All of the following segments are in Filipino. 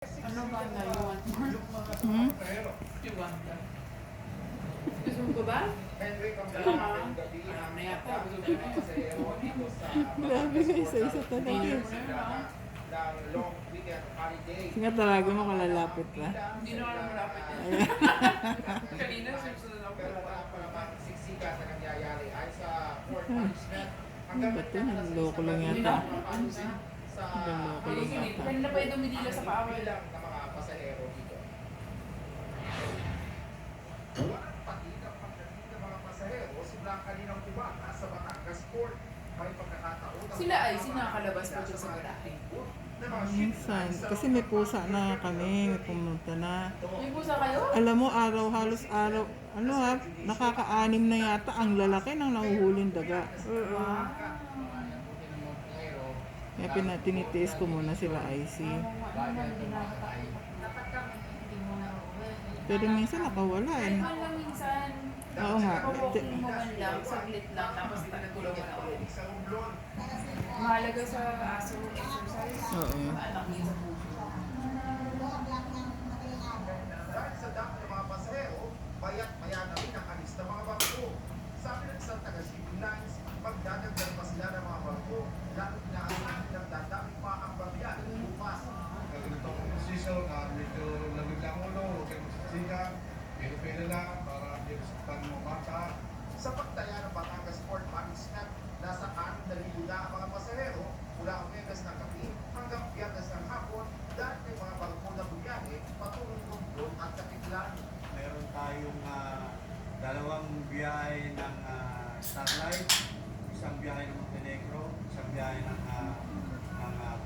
Ano ba na you want more? You want that? Gusto mo ba? Na yata. Gusto mo na. Grabe ka, isa-isa talaga. Dinner mo na yun, ha? Nga talaga mo kalalapit ka. Hindi na ako malapit yan. Kanina, susunod ako. Ano ba ito? Naloko lang Hindi yata. na ako napansin. Naloko lang yata. Kanina pa yung dumidila sa paa. lang ng mga pasahero dito. Walang patinang pagdating ng mga pasahero simula kaninang umaga sa Batangas Port. May pagkakataon na Sila ay sinakalabas pa dyan sa garahe. Minsan, kasi may pusa na kami, may pumunta na. May pusa kayo? Alam mo, araw, halos araw, ano ha, nakaka-anim na yata ang lalaki ng nahuhuling daga. Kaya tinitiis ko muna sila IC. Pero minsan nakawala Kahit eh. man lang minsan. Oo nga. Walking mo man lang, saglit lang, tapos natulog ka na ulit. Mahalaga sa aso, exercise. Oo. Anak niya sa puso. dahil sa dami ng mga pasahero, bayat-maya na rin ang alis ng mga barko. Sabi ng isang taga-shipping lines, magdadagdag pa sila ng mga barko, lalo inaasahan ng dadami pa ang babiyahe bukas. Itong season, medyo lamig lang ulo, huwag kayo magsisigan, pilo-pilo lang para hindi masaktan mo bata. Sa pagtaya ng Batangas Port Management, nasa 6,000 na ang mga pasahero mula ang Huwebes ng gabi hanggang Biyernes ng hapon dahil may mga barko na bumiyahe patungong Romblon at Katipulan. Meron tayong dalawang biyahe ng Starlight, isang biyahe ng Montenegro, isang biyahe ng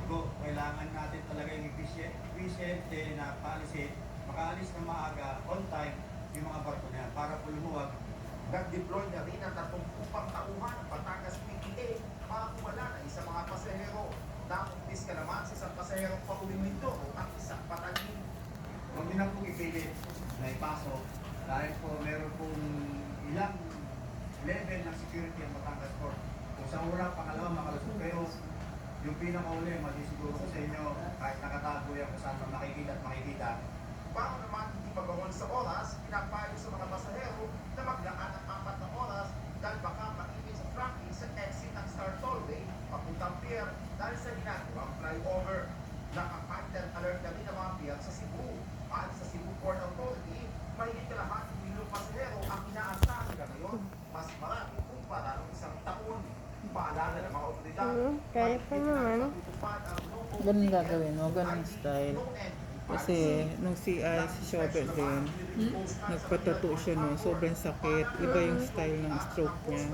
Pugo. Kailangan natin talaga yung efficiente na paalisin, makaalis na maaga, on time, yung mga barko na yan, para po lumuwag. Nag-deploy na rin ang 30 upang tauhan ng Batangas PTA para kumala na isang mga pasahero. Nakumpis ka naman sa isang pasahero pauling nito at isang patayin. Huwag din na pong ipilit na ipasok dahil po meron pong ilang level ng security ang Batangas Port. Kung sa una, pangalawa, makalusot kayo. Yung pinakauli, masisiguro ko sa inyo, kahit nakatago yan kung saan makikita at makikita. Para naman hindi magawal sa oras, pinapayo sa mga pasahero na maglaan ng 4 na oras dahil baka maipit sa traffic sa exit ng Star Tollway papuntang pier dahil sa ginagawang flyover. Naka-heightened alert na rin ang mga pier sa Cebu. At sa Cebu Port Authority, mahigit kalahati milyong pasahero ang inaasahan nila ngayon. Mas marami kumpara ng isang taon. Paalala ng mga otoridad. Kaya pa naman. Ganun gagawin mo, ganun style. Kasi nung si Chopper din, nagpatato siya no, sobrang sakit. Iba yung style ng stroke niya.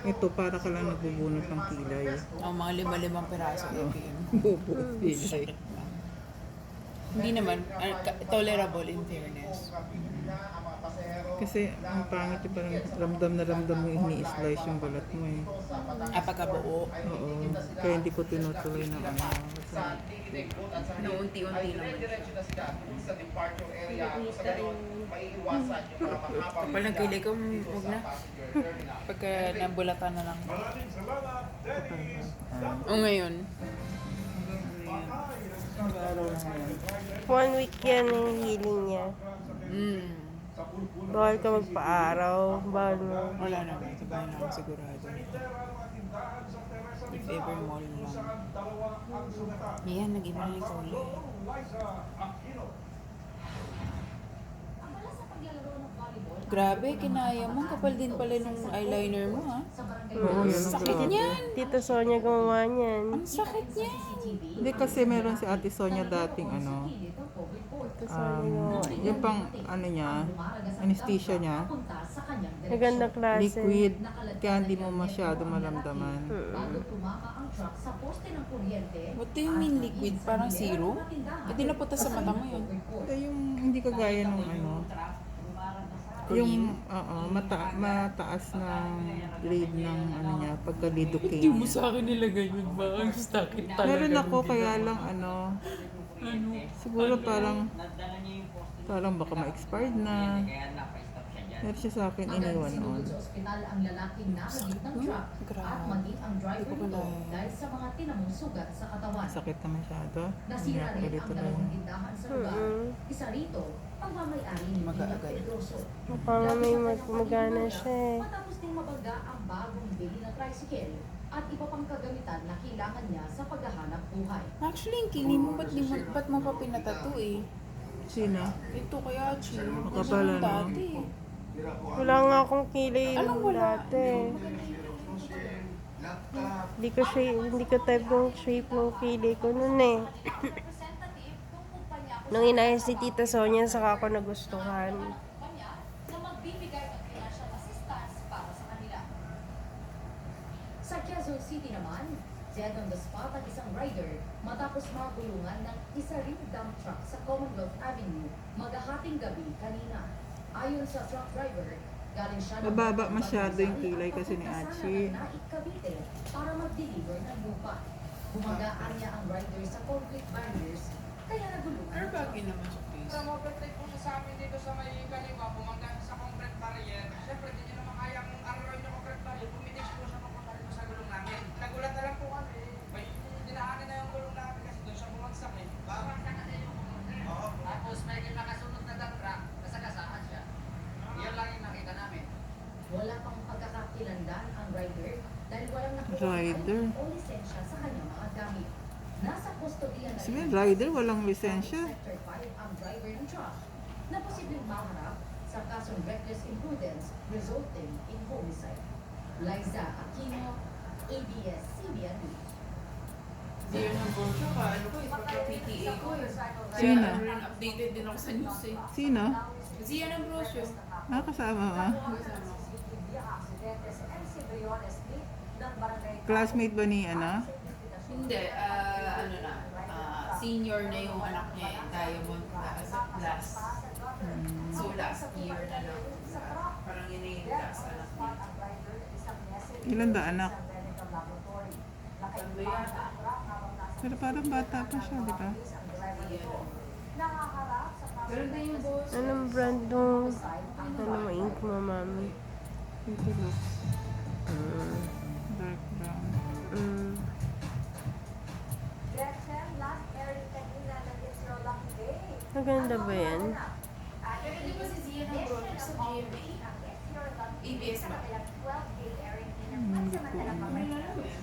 Ito para ka lang nagbubunot ng kilay. Ang mga 5-5 piraso. APM. Bobo, kilay. Hindi naman, tolerable in fairness. Kasi ang pangit yung parang ramdam na ramdam mo ini-slice yung balat mo eh. Pagkabuo. Oo. Kaya hindi ko tinutuloy na ano. Unti-unti naman. Diretso na sila sa departure area. Sa ganon, maiiwasan yung mga mahabang Kapag nagkilig ko, huwag na. Pagka nabulatan na lang. Maraming salamat, Dennis! O ngayon, Araw na ngayon. 1 week yan yung healing niya. Bawal ka magpa-araw. Bawal mo. wala naman. Sabay na ako sigurado. If ever mall lang. Yan, nag-iba na yung kulay. Grabe, kinaya mo. Kapal din pala nung eyeliner mo, ha? Oo, yun ang Sakit grabe. niyan! Tita Sonia gumawa niyan. Ang sakit niyan! Hindi kasi meron si Ate Sonia dating ano, Tita Sonia gumawa niyan. yung pang ano niya, anesthesia niya, Maganda klase. liquid, kaya hindi mo masyado maramdaman. What do you mean liquid? Parang zero? Eh, di napunta sa mata mo yun. Ito yung hindi kagaya ng ano, yung mataas ng grade ng ano niya, pagka-lidocaine Hindi mo niya. sa akin nilagay yun ba? Ang sakit talaga. Meron ako nung kaya ginawa. lang ano, siguro parang baka ma-expired na. Pero siya sa akin iniwan noon. Sinugod sa ospital ang lalaking nakagit ng truck at Grabe. maging ang driver Hindi ko nito kalahin. dahil sa mga tinamong sugat sa katawan. Sakit na masyado. Nasira Hindi rin dito ang na dalawang yun. tindahan sa lugar. Isa rito, ang mamayari ni Pina Mag-aagay. Pedroso. Mukhang may magana siya eh. Matapos ding mabangga ang bagong bili na tricycle at iba pang kagamitan na kailangan niya sa paghahanap buhay. Actually, yung kili mo, ba't mo pa pinatato eh? Sino? Ito kaya, Chi. Makapala, no? Dati. Wala nga akong kilay Anong yung wala? dati. Hindi ko type yung shape ng kilay ko nun eh. Nung inayos si Tita Sonia, saka ako nagustuhan. Na magbibigay ng financial assistance para sa kanila. Sa Quezon City naman, dead on the spot ang isang rider matapos magulungan ng isa ring dump truck sa Commonwealth Avenue maghahating gabi kanina. Ayon sa truck driver, galing siya ng Mababa masyado yung kilay kasi ni papunta sa Achi. Naik, Cavite para mag-deliver ng lupa. Bumagaan niya ang rider sa concrete barriers kaya nagulungan. Pero bagay naman siya, please. Sa overtake po siya sa amin dito sa may kaliwa, bumangga siya sa concrete barrier. Siyempre, hindi niya naman kayang araw yung concrete barrier. Pumitik po siya papunta dito sa gulong namin. Nagulat na lang po kami. May dinaanin na yung gulong namin kasi doon siya bumagsak eh. Parang na yung Oo. Tapos may nakasunod na dump truck, nasagasaan siya. Yan lang yung nakita namin. Wala pang pagkakakilanlan ang rider dahil walang nakuha Rider? o lisensya sa kanyang mga gamit. Nasa kustodiya na Sige, rin rider, sa walang lisensya. Sector 5 ang driver ng truck na posibleng maharap sa kasong reckless imprudence resulting in homicide. Liza Aquino, ABS-CBN News. Hindi yun ang bro siya ka. Ano ko, ipagka-PTA ko eh. Sino? Kaya rin updated din ako sa news eh. Sino? Ziyan ang bro siya. Ah, kasama mo? Classmate ba ni ano? Hindi, ano na, senior na yung anak niya eh, Diamond last. So last year na lang. Parang yun na yung last anak niya. Ilan ba anak? Ano yata? Pero parang bata pa siya, di ba? Pero na yung boss. Anong brand nung ink mo, mami? Ito looks Mm. dark brown. Mm. Maganda ba yan? Di ba si Ziyan ang bro siya sa GMA? ABS ba? Hindi ko ano. May alam eh.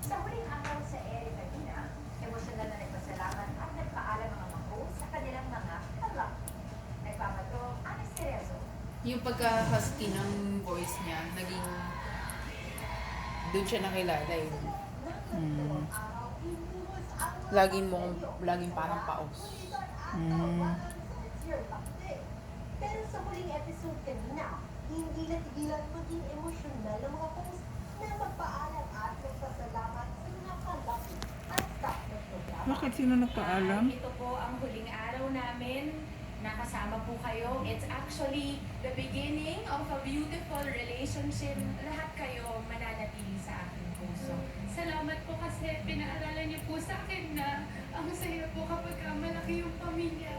Sa huling araw sa Eri kanina, emosyonal na nagpasalamat at nagpaalam mga mag-host sa kanilang mga kalak. Nagpapato ang Esterezo. Yung pagka-husky ng voice niya, naging doon siya nakilala eh. Laging parang paos. Pero sa huling episode kanina, hindi natigilan maging emosyonal ng mga host na magpaalam at nagpasalamat sa mga kalaki at staff ng programa. Bakit sino nagpaalam? Ito po ang huling araw namin. Nakasama po kayo. It's actually the beginning of a beautiful relationship. Lahat kayo mananatili sa aking puso. Salamat po kasi pinaaralan niyo po sa akin na ang saya po kapag malaki yung pamilya.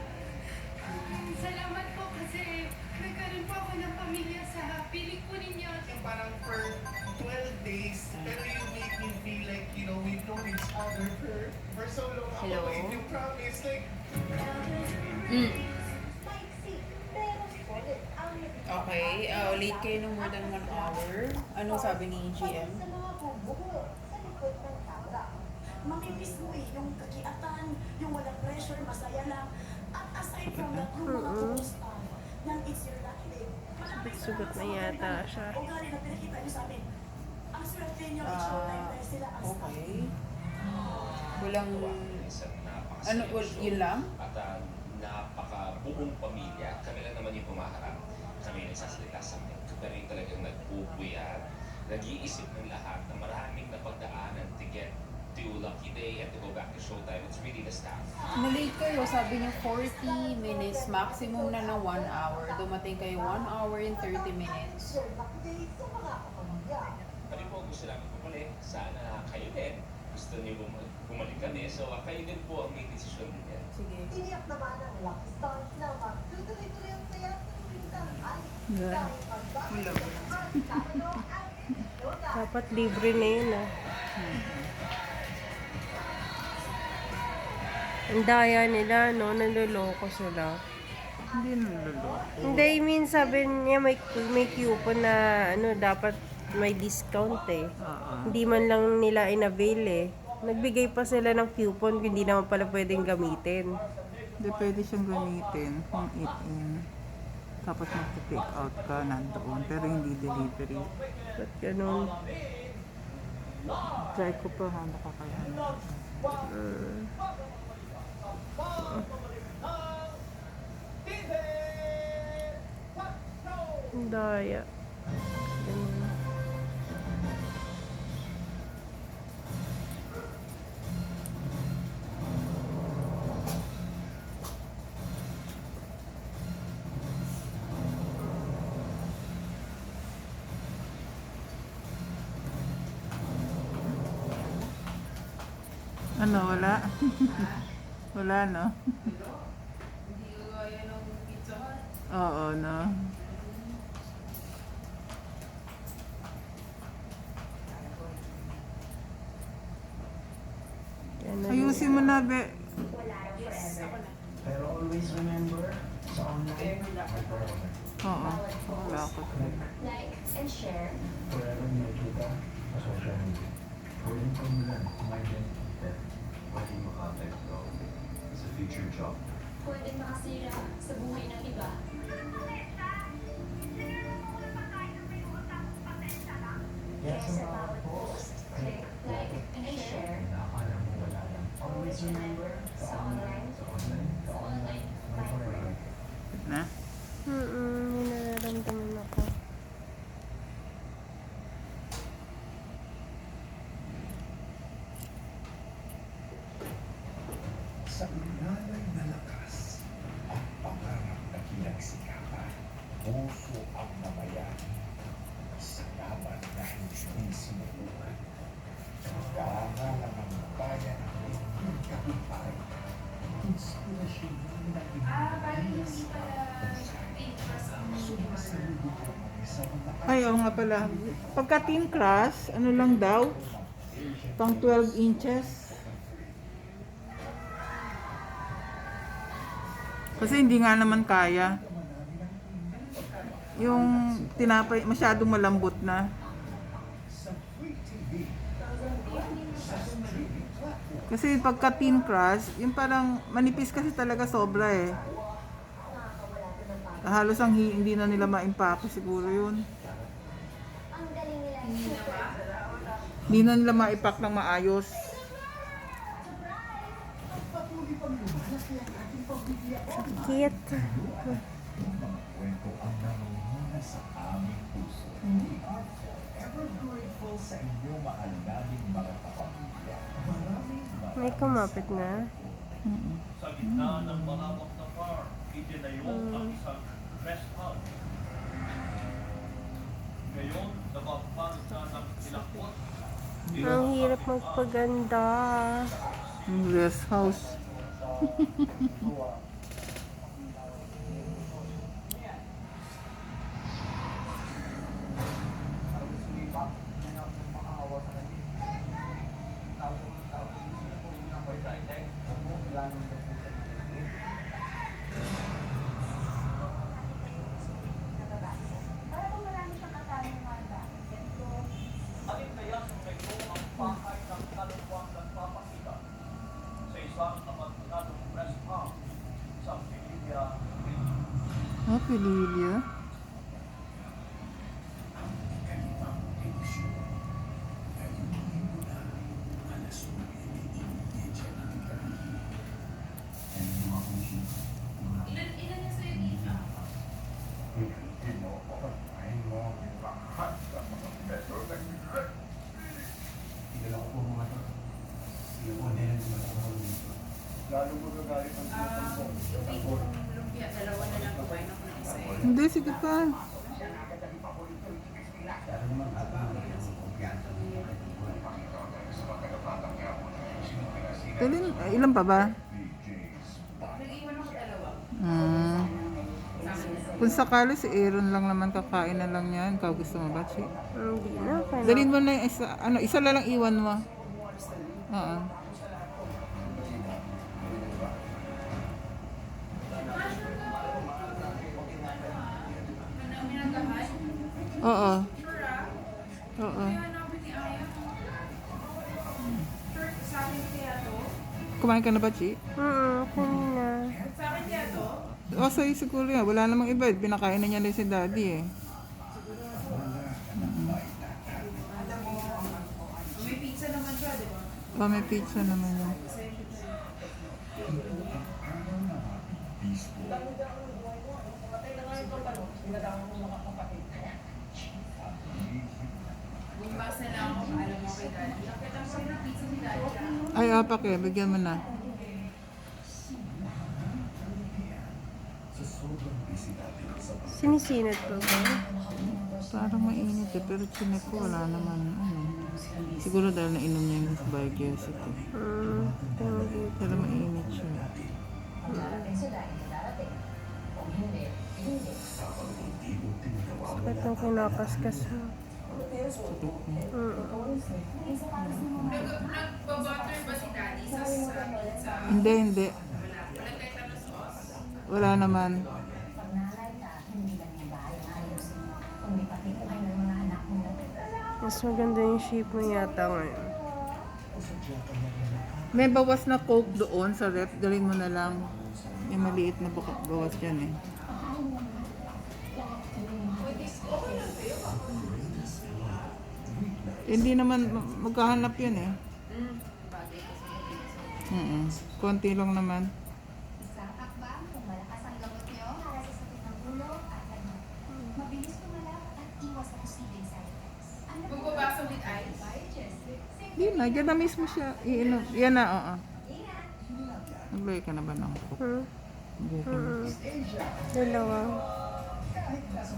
Salamat po kasi nagkaroon po ako ng pamilya sa piling po ninyo. Parang for 12 days, pero you make me feel like, you know, we've known each other for so long. Hello? If you promise, like, Maiksi, pero solid ang Okay, late kayo ng more than 1 hour. Anong sabi ni GM? sa mga bubuo sa likod ng tawla. Mamimiss mo eh, yung kagiatan, yung walang pressure, masaya lang. At aside from that, yung mga kumusta, ng It's Your Lucky Day. Maraming Sugat na salamat sa yata mga siya. ugali na pinakita niyo sa amin. Ang swerte niyo, It's Your Life, dahil sila ang staff. Okay. Walang, ano, yun lang? At napakabuong pamilya, kami lang naman yung pumaharap. Kami yung nagsasalita sa amin. Kami yung talagang nagpupuyan, nag-iisip ng lahat na maraming napagdaanan to get to Lucky Day and to go back to Showtime. It's really the staff. Na-late kayo, sabi niyo 40 minutes, maximum na ng 1 hour. Dumating kayo 1 hour and 30 minutes. Sir, Lucky sa mga kapamilya. Kami po gusto namin bumalik. Sana kayo din. Gusto niyo bumalik kami. So kayo din po ang may desisyon din yan. Sige. Tiniyak naman ng Lucky Stars na magtutuloy-tuloy ang saya sa tuwing Yeah. Dapat libre na yun ah. Ang daya nila, no? Naloloko sila. Hindi naluloko. Hindi, I mean, sabi niya may coupon na ano, dapat may discount eh. Hindi man lang nila in-avail eh. Nagbigay pa sila ng coupon kung hindi naman pala pwedeng gamitin. Hindi pwede siyang gamitin kung eat-in. Tapos mag-take out ka nandoon, pero hindi delivery. Ba't ganun? Try ko pa ha, nakakayahan. Ang daya. Ganun. Ano, wala? Wala, no? Hindi ko gaya ng Pizza Hut. Oo, no? Ganun. Ayusin mo na, be. Yes, ako na. Pero always remember, sa online, Oo, wala ako. Like and share. wherever may nakita sa social media, pwedeng kumulan kung may identity. Pwede makaapekto sa future job. Pwede makasira sa buhay ng iba. Kaya sa bawat post, Click like and share. nakakala mo wala lang. Always remember, Sa online. sa online, forever. Na? May nararamdaman ako. Sa inalay na lakas at pangarap na kinagsikapan, puso ang namayani sa laban na hindi sinubukan. Karangalan ng bayan ang hindi kapitay. Inspirasyon na Bali hindi pala Pinterest ang sumasalubong sa mga Ay, oo nga pala. Pagka Teen Crush, ano lang daw? Pang 12 inches. Kasi hindi nga naman kaya. Yung tinapay, masyadong malambot na. Kasi pagka Teen Crush, yung parang manipis kasi talaga sobra eh. Halos hindi na nila ma-impake siguro yun. Hindi na nila ma-ipack ng maayos. Sakit. kwento ang nanunguna sa aming puso. We are forever grateful sa inyo, mahal naming mga kapamilya. Maraming May kumapit na. Sa gitna ng malawak na farm, itinayo ang isang rest house. Ngayon, nababalik na ng ilang buwan. Ang hirap magpaganda. Yung rest house. Alin kaya sa medyo ang bahay ng kaluluwang nagpapakita sa isang abandonadong rest house sa Pilipia, Oh, Pililya. Ilan yung sa'yo dito? Lalo mo nagalit ang Yung biko ng lumpia, dalawa na lang kumain ako ng isa eh. Hindi, sige pa. Ilan pa ba? Nag-iwan ako dalawa. Hmm. Sa amin na. Kung sakali si Aaron lang naman kakain na lang yan, ikaw gusto mo ba, Chi? Hindi na. Dalhin mo na yung isa, isa na lang iwan mo. Oo. Oo. Oo. Kumain ka na ba, Chi? Kanina. O, sa'yo siguro yan. Wala namang iba. Pinakain na niya rin si Daddy eh. May pizza naman siya, di ba? Oh, may pizza naman yan. Bumbas na lang ako, alam mo kay Daddy. Nakita ko rin ang pizza ni Daddy. Ay, apake. Bigyan mo na. Sinisinat pa ba? Parang mainit eh. Pero chinek ko wala naman. Siguro dahil nainom niya yung Biogesit eh. Pero mainit siya. Sakit ang kinakaskas mo. Nagbabutter ba si Daddy sa pizza? Hindi. Wala tetanus sauce? Wala naman. Mas maganda yung shape mo yata ngayon. May bawas na Coke doon sa ref. Dalhin mo na lang. May maliit na bawas dyan eh. Hindi naman magkahanap yan eh. Konti lang naman. Magbabaso with ice? Hindi na, dyan na mismo siya. Iinom. Yan na, oo. Naglagay ka na ba ng Coke? Naglagay ka na. Dalawa.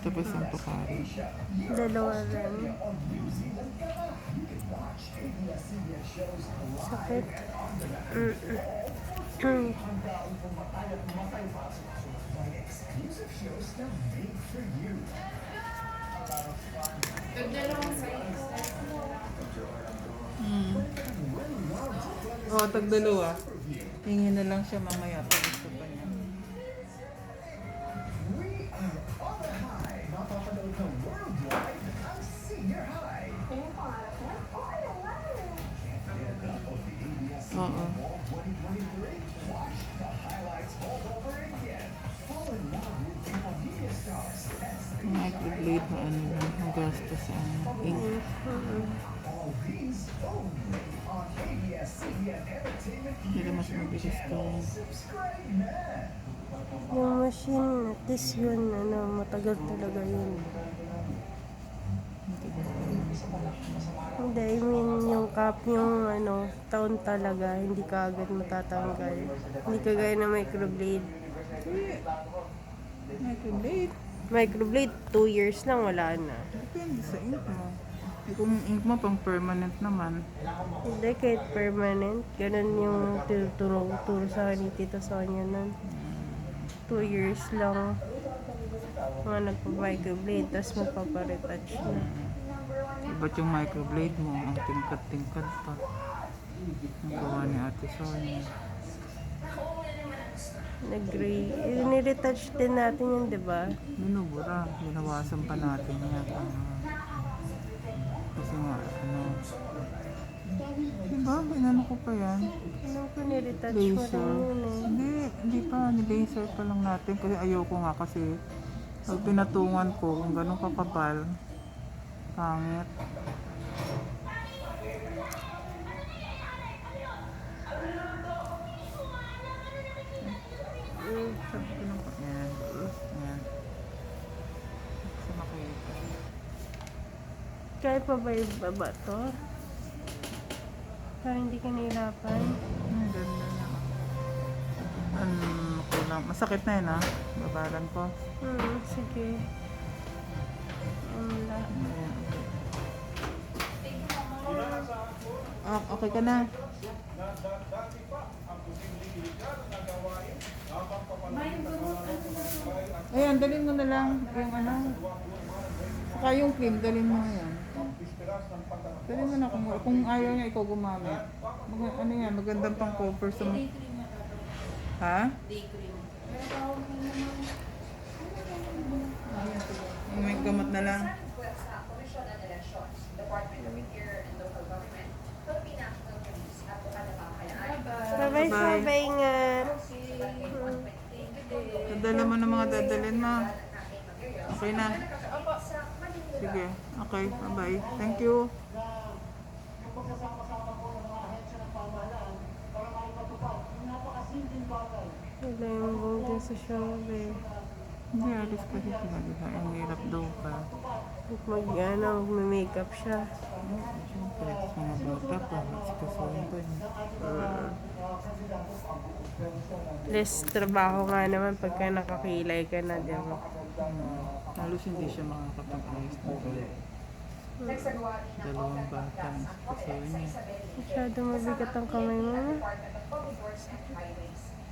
Tapos ang tukari. Dalawa rin. Sakit. Dalawang size. Oo, tagdalawa. Hingin na lang siya mamaya pag gusto pa niya. Oo. Microblade na ano lang, ang gastos sa ink. Hindi mas mabilis ka. Yung machine, at least yun, matagal talaga yun. Hindi, I mean, yung cup, yung taon talaga, hindi ka agad matatanggal. Hindi kagaya na microblade. Microblade? Microblade, 2 years lang, wala na. Depende sa ink mo. Kung ink mo pang permanent naman. Hindi, kahit permanent. Ganun yung turo sa akin ni Tita Sonia nun. 2 years lang. Mga nagpa-microblade, tapos magpaparetouch na. Iba't yung microblade mo, ang tingkad-tingkad pa. Ang gawa ni Ate Sonia. Niretouch din natin yun, di ba? Binubura. Binawasan pa natin yan. Kasi nga, diba? Inano ko pa yan. Anong ko niretouch mo Laser. rin yun eh. Hindi pa. Ni-laser pa lang natin. Kasi ayoko nga kasi pag pinatungan ko, kung ganun kakapal, pangit. Sabi ko lang po. Yan. Yan. Sa makita. Kaya pa ba yung baba to? Para hindi ka nahirapan. Ganda na. Okay lang. Masakit na yun ha. Babalan ko. Sige. Ayan, okay. Okay ka na. May Ayan, dalhin mo na lang yung ano. Saka yung cream, dalhin mo na yan. Dalhin mo na kung ayaw niya ikaw gumamit. Ano yan, magandang pang cover sa Day cream na to. Ha? Day cream. May gamot na lang. Komisyon ng Eleksyon, Department of Interior and Local Government, Philippine National Police at Bukana Pamahalaan. Sabay-sabay nga. Dadala mo ng mga dadalhin mo. Okay na. Sige. Okay. Bye-bye. Thank you. Yung pagsasama-sama po ng mga ahensya ng pamahalaan para maipatupad yung napakasimpleng bagay. Wala yung golden sa Shobe. Hindi, alis kasi sila, diba? Ang hirap daw pa. Mag-makeup siya. Siyempre, sa mga bata pa. Sikasuhin ko yun. Less trabaho nga naman pagka nakakilay ka na, di ba? Halos hindi siya makakapag-ayos ng galit. Dalawang bata ang sikasuhin niya. Masyado mabigat ang kamay mo.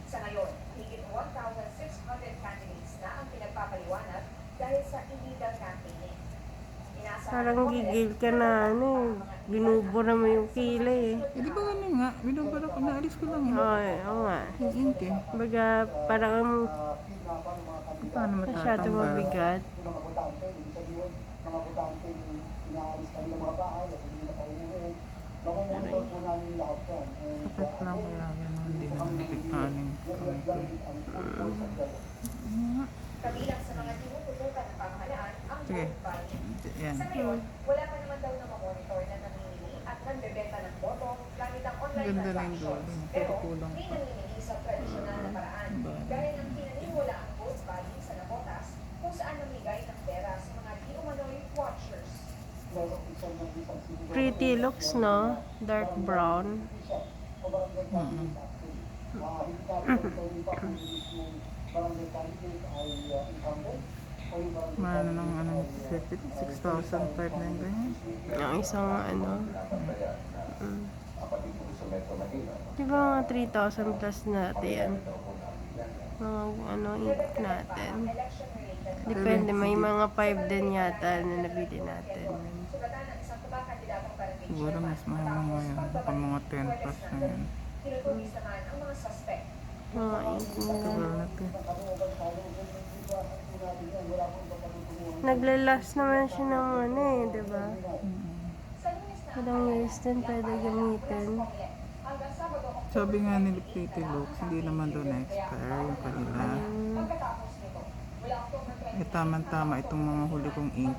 Sa ngayon, higit 1,600 candidates na ang pinagpapaliwanag dahil sa illegal campaigning. Parang gigil ka na, ano eh. Binubura mo yung kilay eh. Eh, di ba ganun nga? Binubara ko, naalis ko lang yun. Oo nga. Yung inke. Baga, parang Paano masyado matatanggal? mabigat. Sakit lang kaya gano'n. Hindi naman nakiktaan yung kamay ko. Kabilang sa mga tinututukan ng pamahalaan ang Sige. vote buying. Yan. Sa ngayon, wala pa naman daw na mamonitor na namimili at nagbebenta ng boto gamit ang online Ganda lang transactions. doon. Pero Pero kulang di pa. namimili sa tradisyonal na paraan. Gaya ng pinaniniwala ang vote buying sa nabotas kung saan namigay ng pera sa mga di umano'y watchers. Pretty looks, no? Dark brown. Mahal ng ano, 6,500 na yung ganyan. Ang isang ano. Di ba mga 3,000 plus natin yan? Mga ano, ink natin. Depende, may mga 5 din yata na nabili natin. Siguro mas mahal mo yan. Baka mga 10 plus na yan. Tinutugis naman ang mga suspect. Mga ink na. Tagal na to. Naglalas naman siya ng ano eh, di ba? Ilang years din pwede gamitin. Sabi nga nila Pretty Looks, hindi naman daw na-expire yung kanila. Eh tama-tama itong mga huli kong ink.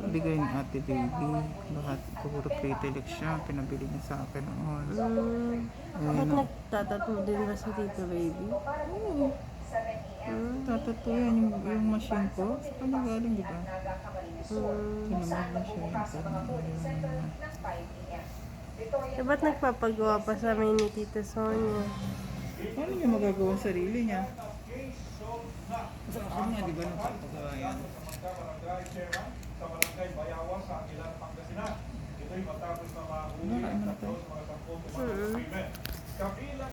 Bigay ni Ate Baby. Lahat puro Pretty Looks siya. Pinabili niya sa akin noon. Bakit nagtatattoo din ba sa Tito Baby? Tatato yan yung machine ko. Sa kanya galing, di ba? Sinamag na siya yung parang Eh, ba't nagpapagawa pa sa amin ni Tita Sonia? Paano niya magagawa ang sarili niya? Sa akin nga, di ba, nagpapagawa yan?